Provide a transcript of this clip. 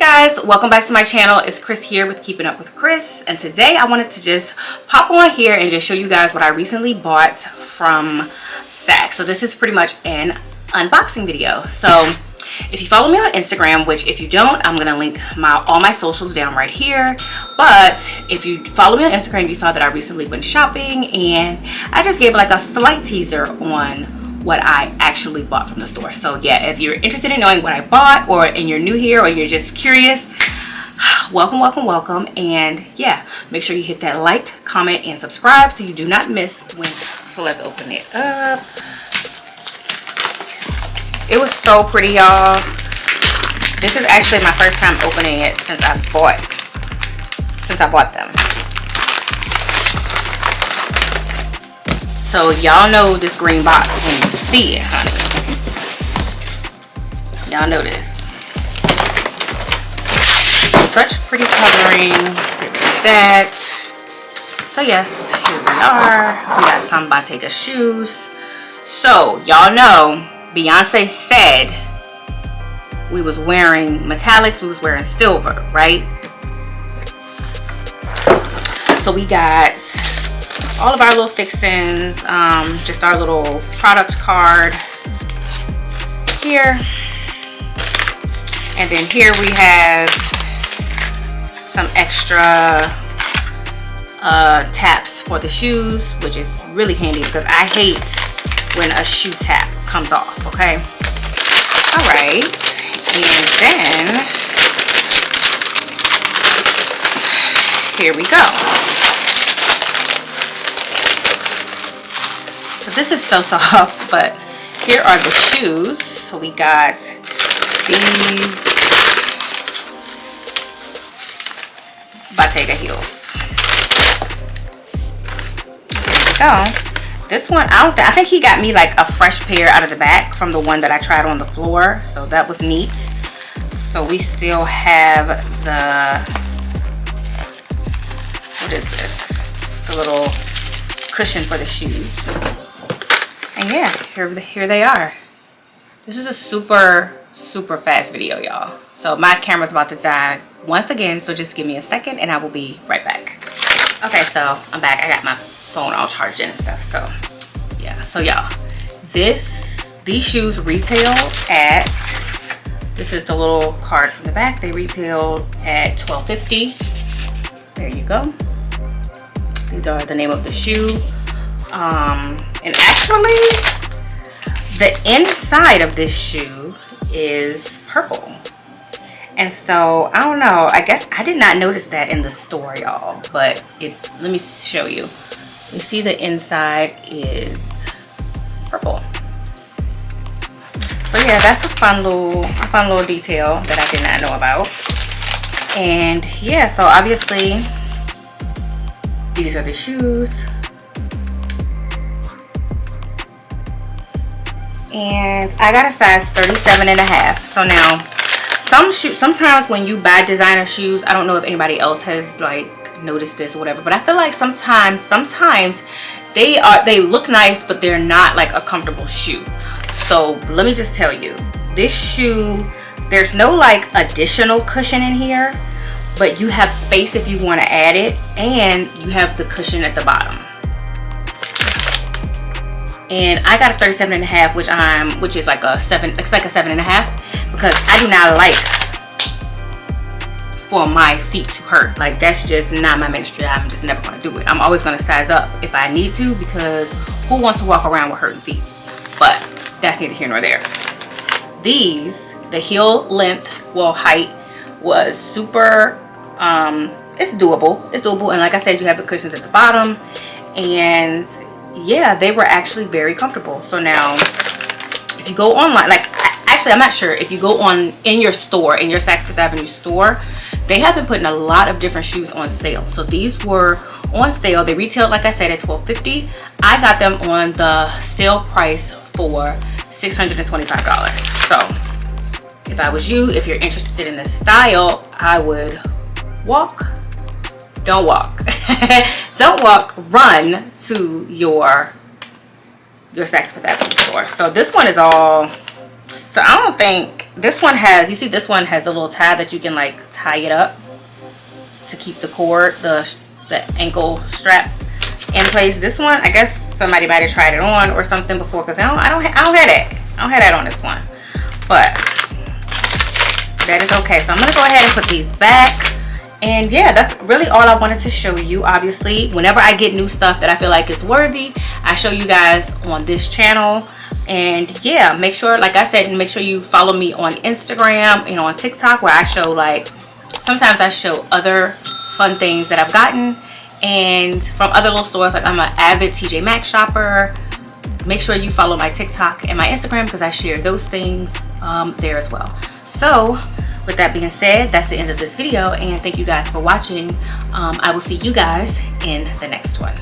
guys, welcome back to my channel. It's Kris here with Keeping Up with Kris, and today I wanted to just pop on here and just show you guys what I recently bought from Saks. So this is pretty much an unboxing video. So if you follow me on Instagram, which if you don't, I'm gonna link all my socials down right here. But if you follow me on Instagram, you saw that I recently went shopping, and I just gave like a slight teaser on what I actually bought from the store. So yeah, if you're interested in knowing what I bought, and you're new here, or you're just curious, welcome. And yeah, make sure you hit that like, comment, and subscribe so you do not miss when. So let's open it up. It was so pretty, y'all. This is actually my first time opening it since I bought them. So y'all know this green box when you see it, honey. Y'all know this. Such pretty covering. That. So yes, here we are. We got some Bottega shoes. So y'all know Beyonce said we was wearing metallics, we was wearing silver, right? So we got all of our little fixings, just our little product card here, and then here we have some extra taps for the shoes, which is really handy because I hate when a shoe tap comes off. Okay, all right, and then here we go. So this is so soft, but here are the shoes. So we got these Bottega heels. Here we go. This one, I think he got me like a fresh pair out of the back from the one that I tried on the floor. So that was neat. So we still have the, what is this? The little cushion for the shoes. And yeah, here they are. This is a super fast video, y'all. So my camera's about to die once again, so just give me a second and I will be right back. Okay, so I'm back. I got my phone all charged in and stuff. So yeah, so y'all, these shoes retail at, this is the little card from the back, they retail at $12.50. There you go. These are the name of the shoe. And actually the inside of this shoe is purple, and so I don't know, I guess I did not notice that in the store, y'all, but let me show you. You see the inside is purple. So yeah, that's a fun little detail that I did not know about. And yeah, so obviously these are the shoes. And I got a size 37.5. So now sometimes when you buy designer shoes, I don't know if anybody else has like noticed this or whatever, but I feel like sometimes they look nice, but they're not like a comfortable shoe. So let me just tell you, this shoe, there's no like additional cushion in here, but you have space if you want to add it, and you have the cushion at the bottom. And I got a 37.5, which is like a 7. It's like a 7.5, because I do not like for my feet to hurt. Like, that's just not my ministry. I'm just never going to do it. I'm always going to size up if I need to, because who wants to walk around with hurting feet? But that's neither here nor there. The heel length, well, height was super. It's doable. And like I said, you have the cushions at the bottom, and yeah, they were actually very comfortable. So now if you go online, like, actually I'm not sure if you go in your store, in your Saks Fifth Avenue store, they have been putting a lot of different shoes on sale. So these were on sale. They retailed, like I said, at $12.50. I got them on the sale price for $625. So if I was you, if you're interested in this style, I would don't walk, run to your Saks Fifth Avenue store. So this one is all So I don't think this one has, you see this one has a little tab that you can like tie it up to keep the cord, the ankle strap in place. This one, I guess somebody might have tried it on or something before, because I don't have that. I don't have that on this one. But that is okay. So I'm gonna go ahead and put these back. And yeah, that's really all I wanted to show you. Obviously, whenever I get new stuff that I feel like is worthy, I show you guys on this channel. And yeah, make sure, like I said, make sure you follow me on Instagram and on TikTok, where I show, like, sometimes I show other fun things that I've gotten and from other little stores. Like, I'm an avid TJ Maxx shopper. Make sure you follow my TikTok and my Instagram, because I share those things there as well. So with that being said, that's the end of this video, and thank you guys for watching. I will see you guys in the next one.